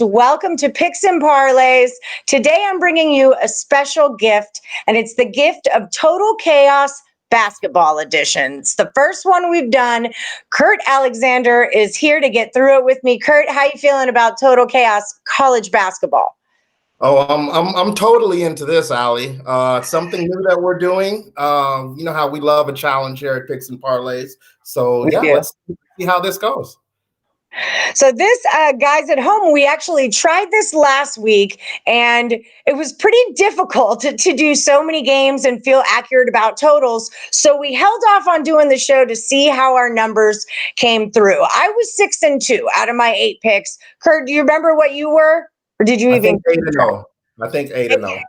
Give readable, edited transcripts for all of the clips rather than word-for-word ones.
Welcome to Picks and Parlays. Today I'm bringing you a special gift, and it's the gift of Total Chaos Basketball Editions. The first one we've done. Kurt Alexander is here to get through it with me. Kurt, how you feeling about Total Chaos college basketball? Oh, I'm totally into this, Allie. Something new that we're doing. You know how we love a challenge here at Picks and Parlays. So let's see how this goes. So this, guys at home, we actually tried this last week, and it was pretty difficult to do so many games and feel accurate about totals. So we held off on doing the show to see how our numbers came through. I was 6-2 out of my 8 picks. Kurt, do you remember what you were? Or did you even? 8-0. I think 8-0.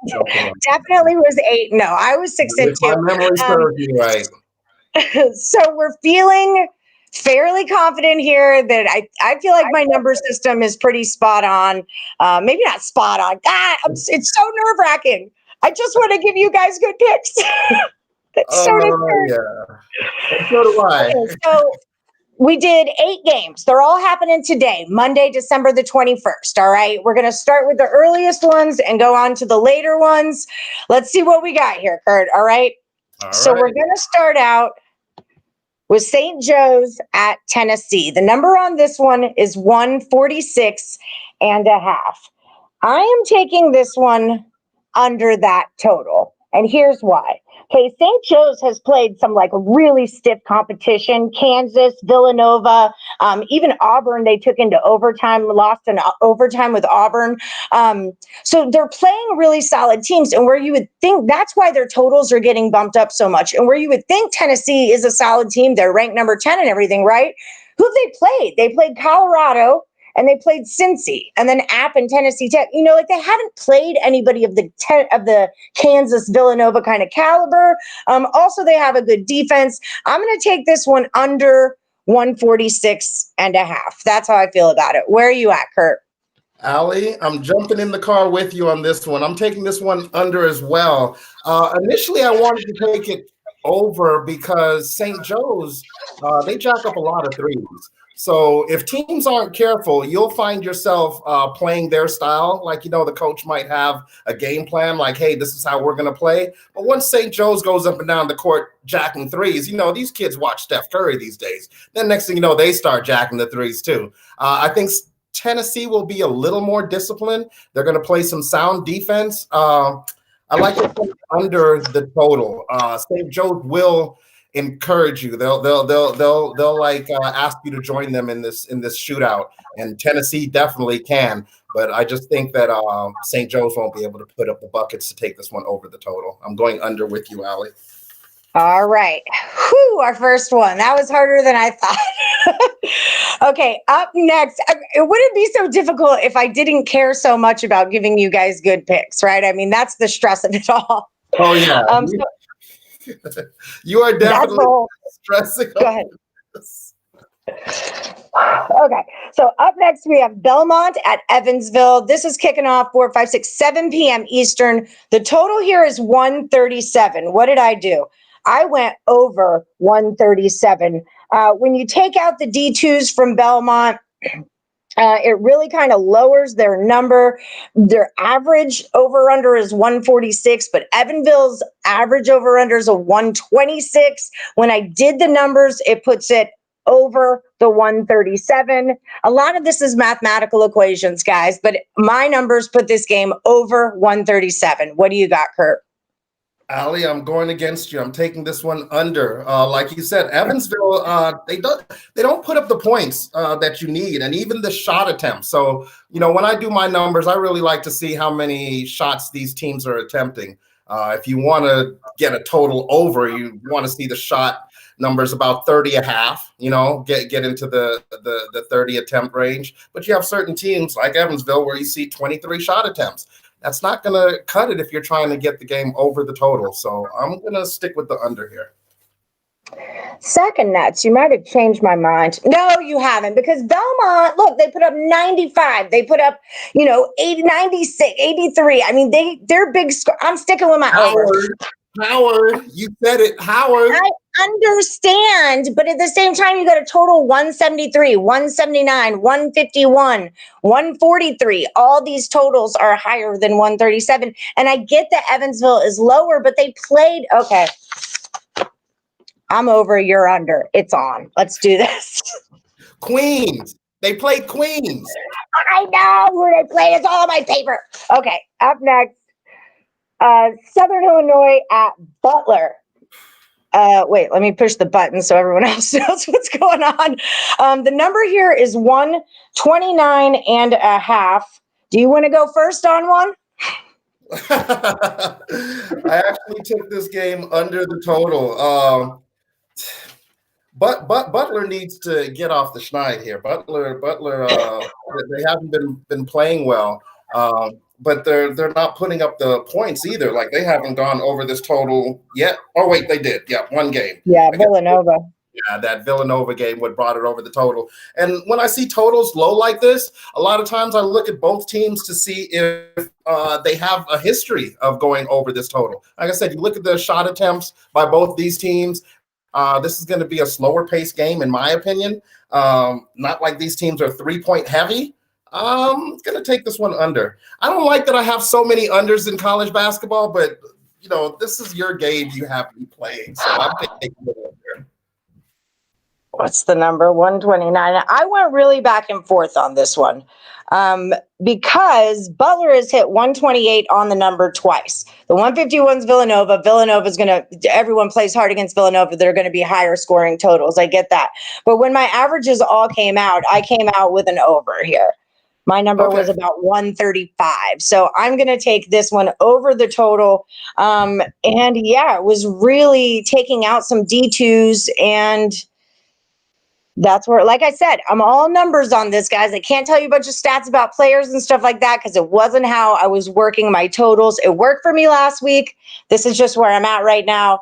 Definitely was 8-0. I was 6-2. My memory serves me right. So we're feeling fairly confident here that I feel like my number system is pretty spot on. Maybe not spot on. It's so nerve-wracking. I just want to give you guys good picks. So do I. Okay, so we did 8 games. They're all happening today, Monday, December the 21st. All right. We're going to start with the earliest ones and go on to the later ones. Let's see what we got here, Kurt. All right. So we're going to start out with St. Joe's at Tennessee. The number on this one is 146.5. I am taking this one under that total. And here's why. Okay, St. Joe's has played some really stiff competition. Kansas, Villanova, even Auburn, they took into overtime, lost in overtime with Auburn. So they're playing really solid teams. And where you would think that's why their totals are getting bumped up so much. And where you would think Tennessee is a solid team, they're ranked number 10 and everything, right? Who have they played? They played Colorado. And they played Cincy, and then App and Tennessee Tech. They haven't played anybody of the Kansas Villanova kind of caliber. Also, they have a good defense. I'm going to take this one under 146.5. That's how I feel about it. Where are you at, Kurt? Allie, I'm jumping in the car with you on this one. I'm taking this one under as well. Initially, I wanted to take it over because St. Joe's, they jack up a lot of threes. So if teams aren't careful, you'll find yourself playing their style. The coach might have a game plan like, hey, this is how we're going to play. But once St. Joe's goes up and down the court jacking threes, these kids watch Steph Curry these days. Then next thing you know, they start jacking the threes too. I think Tennessee will be a little more disciplined. They're going to play some sound defense. I like to put under the total. St. Joe's will encourage you. They'll ask you to join them in this shootout, and Tennessee definitely can. But I just think that St. Joe's won't be able to put up the buckets to take this one over the total. I'm going under with you, Allie. All right. Our first one. That was harder than I thought. Okay, up next. It wouldn't be so difficult if I didn't care so much about giving you guys good picks, right? I mean, that's the stress of it all. Oh, yeah. You are definitely stressing. Go ahead. Okay, so up next we have Belmont at Evansville. This is kicking off 7 p.m. Eastern. The total here is 137. What did I do? I went over 137. When you take out the D2s from Belmont, it really kind of lowers their number. Their average over-under is 146, but Evansville's average over-under is a 126. When I did the numbers, it puts it over the 137. A lot of this is mathematical equations, guys, but my numbers put this game over 137. What do you got, Kurt? Allie, I'm going against you. I'm taking this one under. Like you said, Evansville, they don't put up the points that you need, and even the shot attempts. So, when I do my numbers, I really like to see how many shots these teams are attempting. If you want to get a total over, you want to see the shot numbers about 30.5. Get into the 30 attempt range. But you have certain teams like Evansville where you see 23 shot attempts. That's not going to cut it if you're trying to get the game over the total. So I'm going to stick with the under here. Second nuts, you might have changed my mind. No, you haven't, because Belmont, look, they put up 95. They put up, 80, 96, 83. I mean, they're big. I'm sticking with my over. Howard, you said it, Howard. understand, but at the same time, you got a total 173, 179, 151, 143. All these totals are higher than 137. And I get that Evansville is lower, but they played. Okay. I'm over, you're under. It's on. Let's do this. Queens. They played Queens. I know who they played. It's all on my paper. Okay. Up next, Southern Illinois at Butler. Wait, let me push the button so everyone else knows what's going on. The number here is 129.5. Do you want to go first on one? I actually took this game under the total. But Butler needs to get off the schneid here. Butler, they haven't been playing well, but they're not putting up the points either. Like they haven't gone over this total yet. Oh wait, they did. Yeah, one game. Yeah, Villanova. Yeah, that Villanova game what brought it over the total. And when I see totals low like this, a lot of times I look at both teams to see if they have a history of going over this total. Like I said, you look at the shot attempts by both these teams. This is going to be a slower pace game, in my opinion. Not like these teams are 3-point heavy. I'm going to take this one under. I don't like that I have so many unders in college basketball, but, you know, this is your game you have to be playing. So I'm taking it under. What's the number? 129. I went really back and forth on this one because Butler has hit 128 on the number twice. The 151's Villanova. Villanova's everyone plays hard against Villanova. They're going to be higher scoring totals. I get that. But when my averages all came out, I came out with an over here. My number was about 135. So I'm going to take this one over the total. And yeah, it was really taking out some D2s, and that's where, like I said, I'm all numbers on this, guys. I can't tell you a bunch of stats about players and stuff like that because it wasn't how I was working my totals. It worked for me last week. This is just where I'm at right now.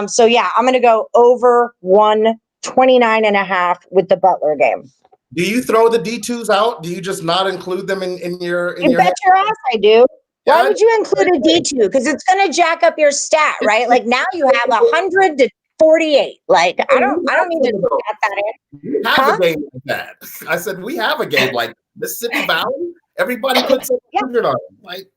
So yeah, I'm going to go over 129.5 with the Butler game. Do you throw the D2s out? Do you just not include them in your You bet your ass I do. Why would you include a D2? Because it's going to jack up your stat, right? Like now you have 100 to 48. Like I don't need to add that in. We have a game like that. I said we have a game like Mississippi Valley. Everybody puts 100 on it. Like,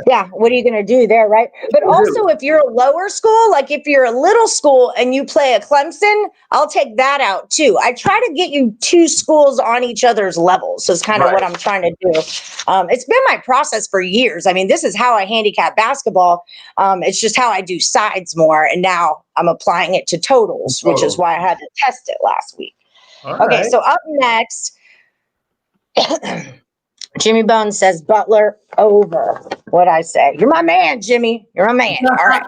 Yeah. What are you going to do there, right? But also, if you're a lower school, like if you're a little school and you play a Clemson, I'll take that out too. I try to get you two schools on each other's levels. So it's kind of what I'm trying to do. It's been my process for years. I mean, this is how I handicap basketball. It's just how I do sides more. And now I'm applying it to totals, which is why I had to test it last week. Okay, so up next. Jimmy Bones says Butler over. What'd I say? You're my man, Jimmy. You're my man. All right.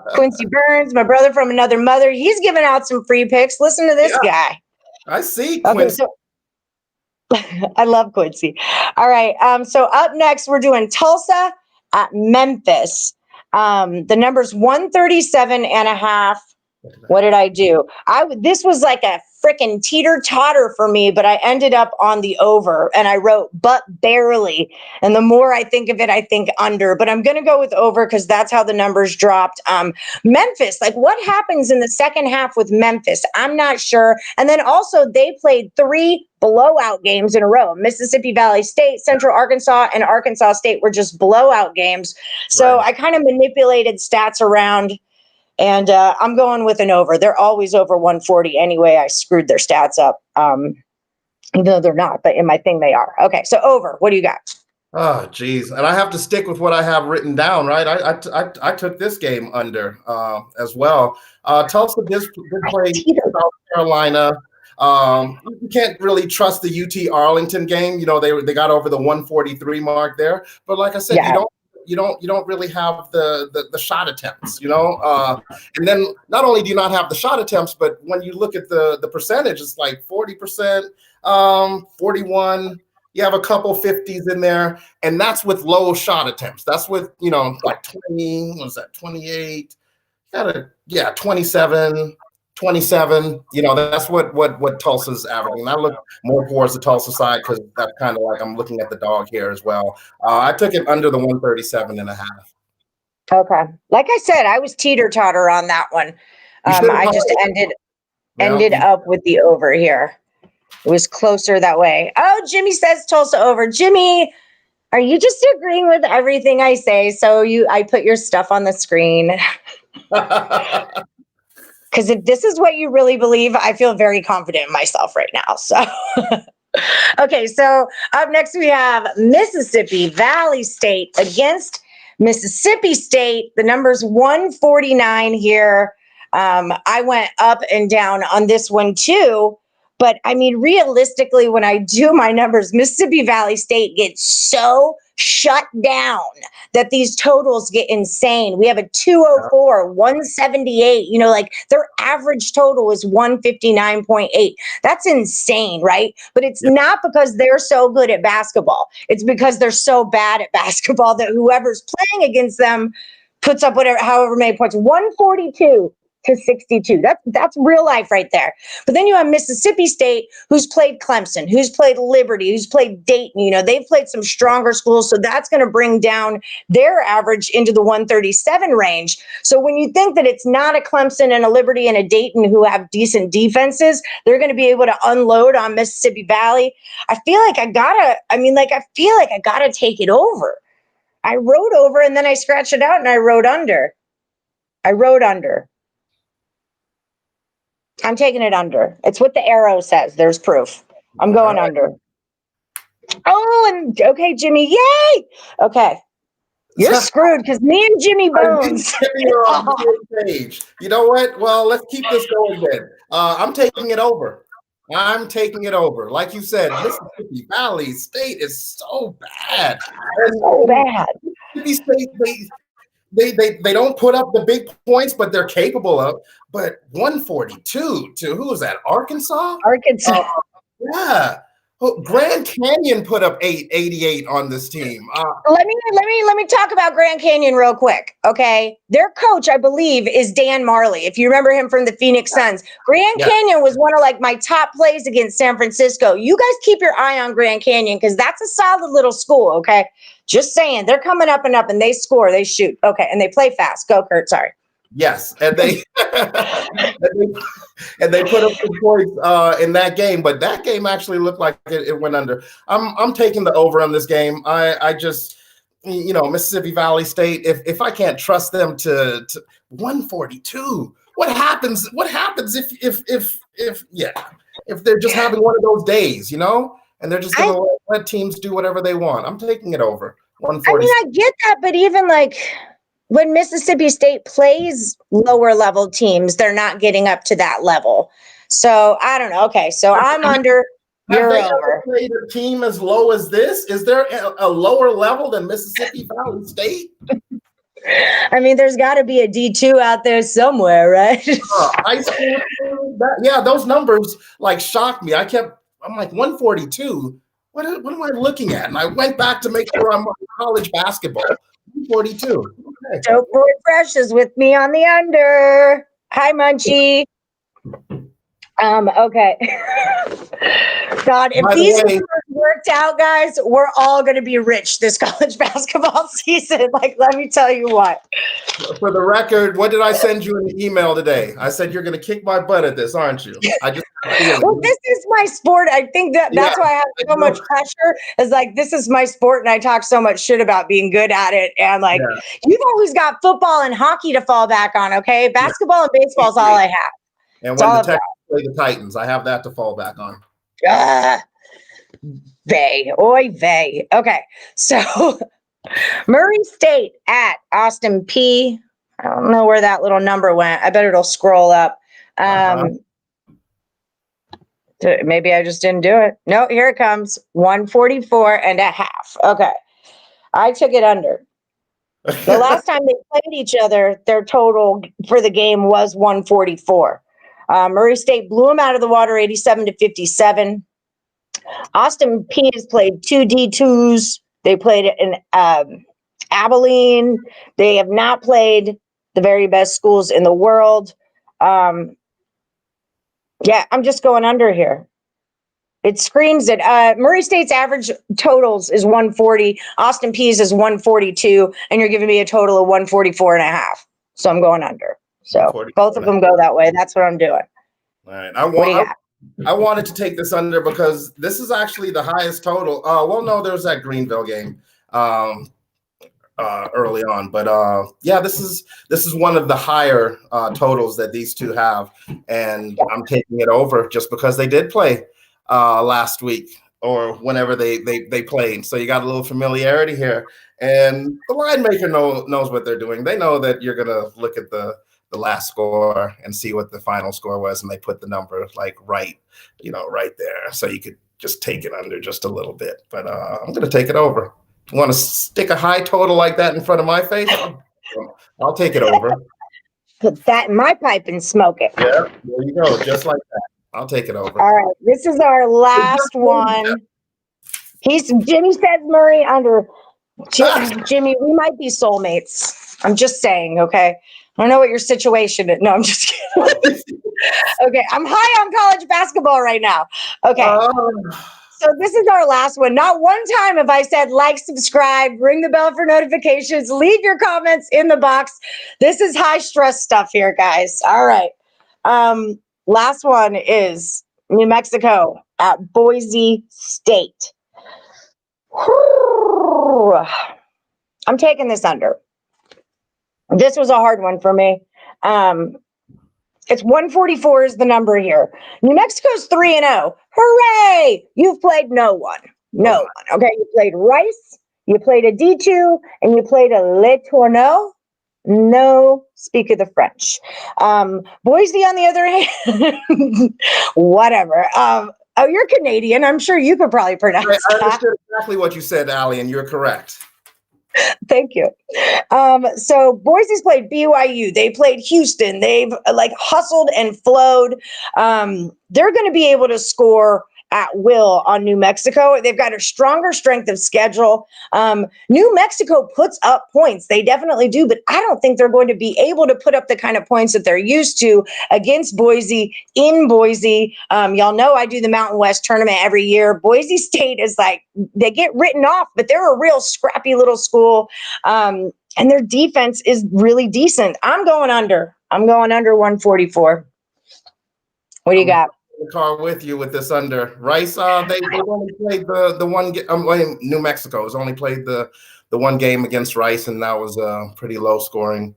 Quincy Burns, my brother from another mother. He's giving out some free picks. Listen to this guy. I see Quincy. I love Quincy. All right. So up next, we're doing Tulsa at Memphis. The number's 137.5. What did I do? This was like a freaking teeter-totter for me, but I ended up on the over, and I wrote but barely. And the more I think of it, I think under. But I'm going to go with over because that's how the numbers dropped. Memphis, like what happens in the second half with Memphis? I'm not sure. And then also they played 3 blowout games in a row. Mississippi Valley State, Central Arkansas, and Arkansas State were just blowout games. So I kind of manipulated stats around. And I'm going with an over. They're always over 140 anyway. I screwed their stats up. Even though they're not, but in my thing they are. Okay, so over. What do you got? Oh, geez. And I have to stick with what I have written down, right? I took this game under as well. Tulsa did play South Carolina. You can't really trust the UT Arlington game. You know, they got over the 143 mark there. But like I said, you don't really have the shot attempts, you know? And then not only do you not have the shot attempts, but when you look at the percentage, it's like 40%, 41. You have a couple 50s in there, and that's with low shot attempts. That's with, you know, like 20, what was that, 28? 27, you know, that's what Tulsa's averaging. I look more towards the Tulsa side because that's kind of like I'm looking at the dog here as well. I took it under the 137.5. Okay. Like I said, I was teeter-totter on that one. I just ended up with the over here. It was closer that way. Oh, Jimmy says Tulsa over. Jimmy, are you just agreeing with everything I say? So I put your stuff on the screen. Because if this is what you really believe, I feel very confident in myself right now. So, okay. So up next we have Mississippi Valley State against Mississippi State. The number's 149 here. I went up and down on this one too. But I mean, realistically, when I do my numbers, Mississippi Valley State gets so shut down that these totals get insane. We have a 204, 178, like their average total is 159.8. That's insane, right? But it's not because they're so good at basketball. It's because they're so bad at basketball that whoever's playing against them puts up however many points. 142 to 62. That's real life right there. But then you have Mississippi State, who's played Clemson, who's played Liberty, who's played Dayton. They've played some stronger schools, so that's going to bring down their average into the 137 range. So when you think that it's not a Clemson and a Liberty and a Dayton who have decent defenses, they're going to be able to unload on Mississippi Valley. I feel like I gotta take it over. I wrote over and then I scratched it out and I wrote under. I'm taking it under. It's what the arrow says. There's proof. I'm going under. Oh, and okay, Jimmy. Yay! Okay. You're screwed because me and Jimmy Bones. You're on the same page. You know what? Well, let's keep this going then. I'm taking it over. Like you said, Mississippi Valley State is so bad. So bad. Mississippi State, they don't put up the big points, but they're capable of. But 142 to who is that? Arkansas. Yeah. Grand Canyon put up 888 on this team. Let me talk about Grand Canyon real quick. Okay, their coach, I believe, is Dan Marley. If you remember him from the Phoenix Suns, Grand Canyon was one of my top plays against San Francisco. You guys keep your eye on Grand Canyon because that's a solid little school. Okay, just saying, they're coming up and they score, they shoot. Okay, and they play fast. Go, Kurt. Sorry. Yes, and they and they put up some points in that game, but that game actually looked like it went under. I'm taking the over on this game. I just Mississippi Valley State. If I can't trust them to 142, what happens? What happens if they're just having one of those days, and they're just gonna let teams do whatever they want? I'm taking it over 140. I mean, I get that, but even when Mississippi State plays lower level teams, they're not getting up to that level. So I don't know. Okay, so I'm under. You're Have they over. ever played a team as low as this? Is there a lower level than Mississippi Valley State? I mean, there's got to be a D2 out there somewhere, right? High school. Those numbers shocked me. I'm like 142. What am I looking at? And I went back to make sure I'm on college basketball. 142. Okay. Dope Boy Fresh is with me on the under. Hi, Munchie. Okay. God, if these numbers worked out, guys, we're all going to be rich this college basketball season. Let me tell you what. For the record, what did I send you in the email today? I said you're going to kick my butt at this, aren't you? Well, this is my sport. I think that's why I have so much pressure. Is this is my sport, and I talk so much shit about being good at it. And you've always got football and hockey to fall back on. Okay, basketball and baseball is all I have. And when the Texans play the Titans, I have that to fall back on. Vey. Okay, so Murray State at Austin Peay. I don't know where that little number went. I bet it'll scroll up. Maybe I just didn't do it. No, here it comes. 144.5. Okay. I took it under. The last time they played each other, their total for the game was 144. Murray State blew them out of the water 87-57. Austin Peay has played 2 D2s. They played in Abilene. They have not played the very best schools in the world. I'm just going under here. It screams it. Murray State's average totals is 140. Austin Peay's is 142, and you're giving me a total of 144.5. So I'm going under. So both of them go that way. That's what I'm doing. All right. I wanted to take this under because this is actually the highest total. Well, no, there's that Greenville game early on, but yeah, this is one of the higher totals that these two have, and I'm taking it over just because they did play last week or whenever they played. So you got a little familiarity here, and the line maker knows what they're doing. They know that you're gonna look at the last score and see what the final score was, and they put the number like right there, so you could just take it under just a little bit. But I'm gonna take it over. You want to stick a high total like that in front of my face? I'll take it over. Put that in my pipe and smoke it. Yeah, there you go, just like that. I'll take it over. All right, this is our last one. Jimmy says Murray under. Jimmy, we might be soulmates. I'm just saying, okay? I don't know what your situation is. No, I'm just kidding. Okay, I'm high on college basketball right now. Okay. So this is our last one. Not one time have I said like, subscribe, ring the bell for notifications, leave your comments in the box. This is high stress stuff here, guys. All right. Last one is New Mexico at Boise State. I'm taking this under. This was a hard one for me. It's 144 is the number here. New Mexico's 3-0. Hooray! You've played no one. No one. Okay, you played Rice, you played a D2, and you played a Le Tourneau. No speak of the French. Boise, on the other hand, whatever. You're Canadian. I'm sure you could probably pronounce I that. understood exactly what you said, Allie, and you're correct. Thank you. So Boise's played BYU. They played Houston. They've hustled and flowed. They're going to be able to score at will on New Mexico. They've got a stronger strength of schedule. New Mexico puts up points. They definitely do, but I don't think they're going to be able to put up the kind of points that they're used to against Boise in Boise. Y'all know I do the Mountain West tournament every year. Boise State is they get written off, but they're a real scrappy little school. And their defense is really decent. I'm going under 144. What do you got? The car with you with this under. Rice, they only played the one New Mexico has only played the one game against Rice, and that was a pretty low scoring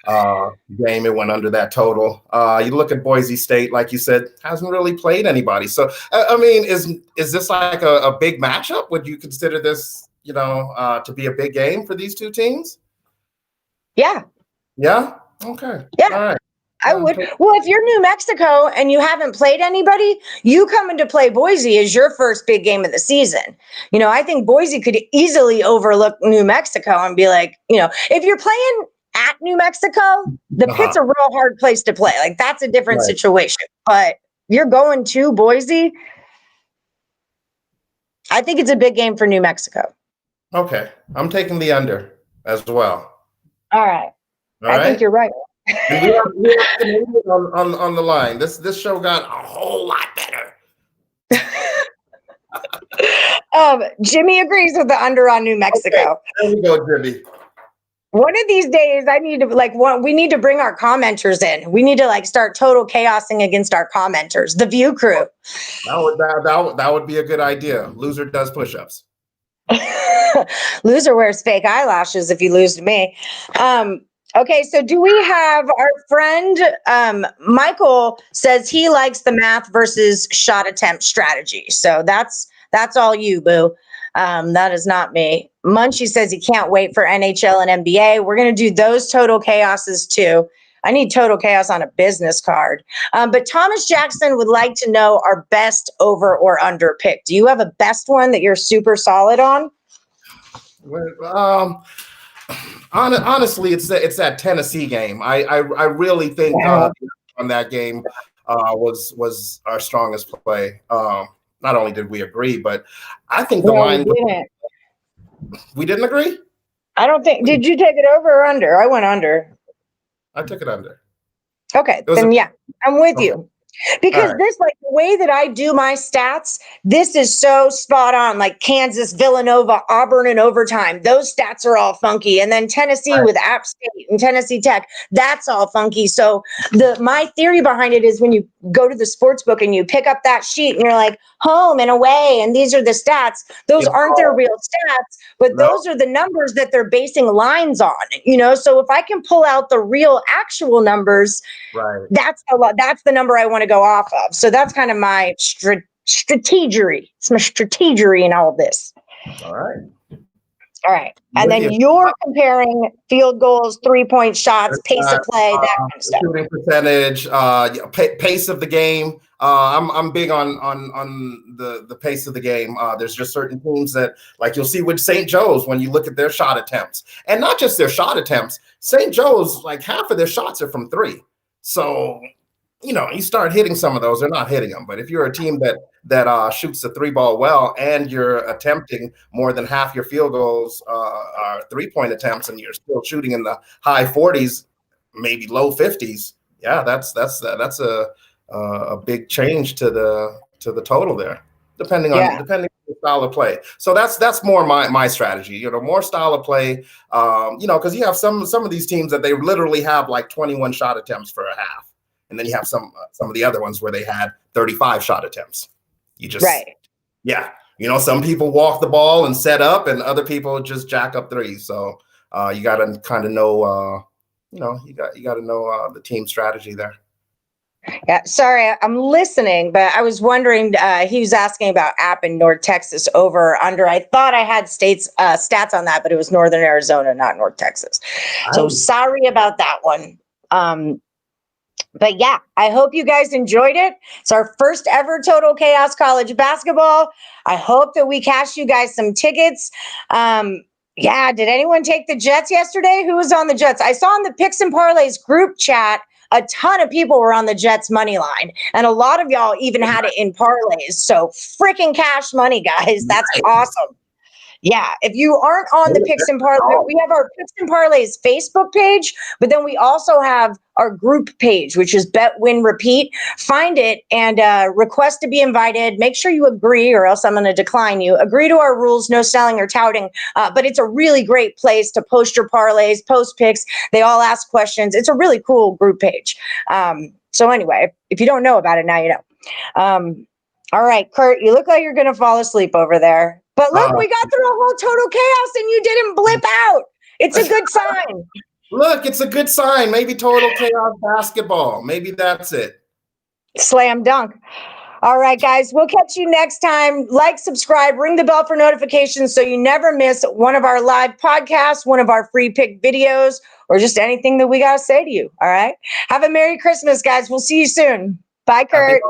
game. It went under that total. You look at Boise State, like you said, hasn't really played anybody. So I mean, is this like a big matchup? Would you consider this to be a big game for these two teams? Yeah. Okay. Yeah. All right. I would. Well, if you're New Mexico and you haven't played anybody, you coming to play Boise is your first big game of the season. I think Boise could easily overlook New Mexico and be like, if you're playing at New Mexico, the pit's a real hard place to play. That's a different situation. But you're going to Boise. I think it's a big game for New Mexico. Okay. I'm taking the under as well. All right. I think you're right. And we are on the line. This show got a whole lot better. Jimmy agrees with the under on New Mexico. Okay, there we go, Jimmy. One of these days, I need to we need to bring our commenters in. We need to start total chaosing against our commenters, the View crew. That would be a good idea. Loser does push-ups. Loser wears fake eyelashes if you lose to me. Okay, so do we have our friend Michael says he likes the math versus shot attempt strategy. So that's all you, boo. That is not me. Munchie says he can't wait for NHL and NBA. We're going to do those total chaoses too. I need total chaos on a business card. But Thomas Jackson would like to know our best over or under pick. Do you have a best one that you're super solid on? Well, honestly, it's that Tennessee game. I really think on that game was our strongest play. Not only did we agree, but I think the line. We didn't agree? I don't think. Did you take it over or under? I went under. I took it under. Okay, then yeah, I'm with you. Because this, like the way that I do my stats, this is so spot on. Like Kansas, Villanova, Auburn in overtime. Those stats are all funky. And then Tennessee with App State and Tennessee Tech, that's all funky. So my theory behind it is when you go to the sports book and you pick up that sheet and you're like home and away, and these are the stats. Those aren't their real stats, but those are the numbers that they're basing lines on. So if I can pull out the real actual numbers, that's a lot. That's the number I want to go off of. So that's kind of my strategery. It's my strategery in all of this. All right. And then you're comparing field goals, 3-point shots, pace of play, that kind of stuff. Shooting percentage, pace of the game. I'm big on the pace of the game. There's just certain teams that, like you'll see with St. Joe's when you look at their shot attempts, and not just their shot attempts. St. Joe's, like half of their shots are from three. So, you start hitting some of those, they're not hitting them. But if you're a team that shoots the three ball well and you're attempting more than half your field goals are 3-point attempts, and you're still shooting in the high 40s, maybe low 50s, yeah, that's a big change to the total there, depending on the style of play. So that's more my strategy. More style of play. Because you have some of these teams that they literally have like 21 shot attempts for a half. And then you have some of the other ones where they had 35 shot attempts. Some people walk the ball and set up, and other people just jack up threes. So you got to kind of know, you got to know the team strategy there. Yeah, sorry, I'm listening, but I was wondering. He was asking about App in North Texas over or under. I thought I had stats on that, but it was Northern Arizona, not North Texas. So sorry about that one. But yeah, I hope you guys enjoyed it. It's our first ever Total Chaos College basketball. I hope that we cash you guys some tickets. Did anyone take the Jets yesterday? Who was on the Jets? I saw in the Picks and Parlays group chat, a ton of people were on the Jets money line, and a lot of y'all even had it in parlays. So freaking cash money, guys. That's awesome. Yeah, if you aren't on the Picks and Parlays, we have our Picks and Parlays Facebook page, but then we also have our group page, which is Bet, Win, Repeat. Find it and request to be invited. Make sure you agree, or else I'm going to decline you. Agree to our rules, no selling or touting. But it's a really great place to post your parlays, post picks. They all ask questions. It's a really cool group page. So anyway, if you don't know about it, now you know. All right, Kurt, you look like you're going to fall asleep over there. But look, we got through a whole Total Chaos and you didn't blip out. It's a good sign. Look, it's a good sign. Maybe Total Chaos basketball. Maybe that's it. Slam dunk. All right, guys, we'll catch you next time. Like, subscribe, ring the bell for notifications so you never miss one of our live podcasts, one of our free pick videos, or just anything that we got to say to you. All right. Have a Merry Christmas, guys. We'll see you soon. Bye, Kurt.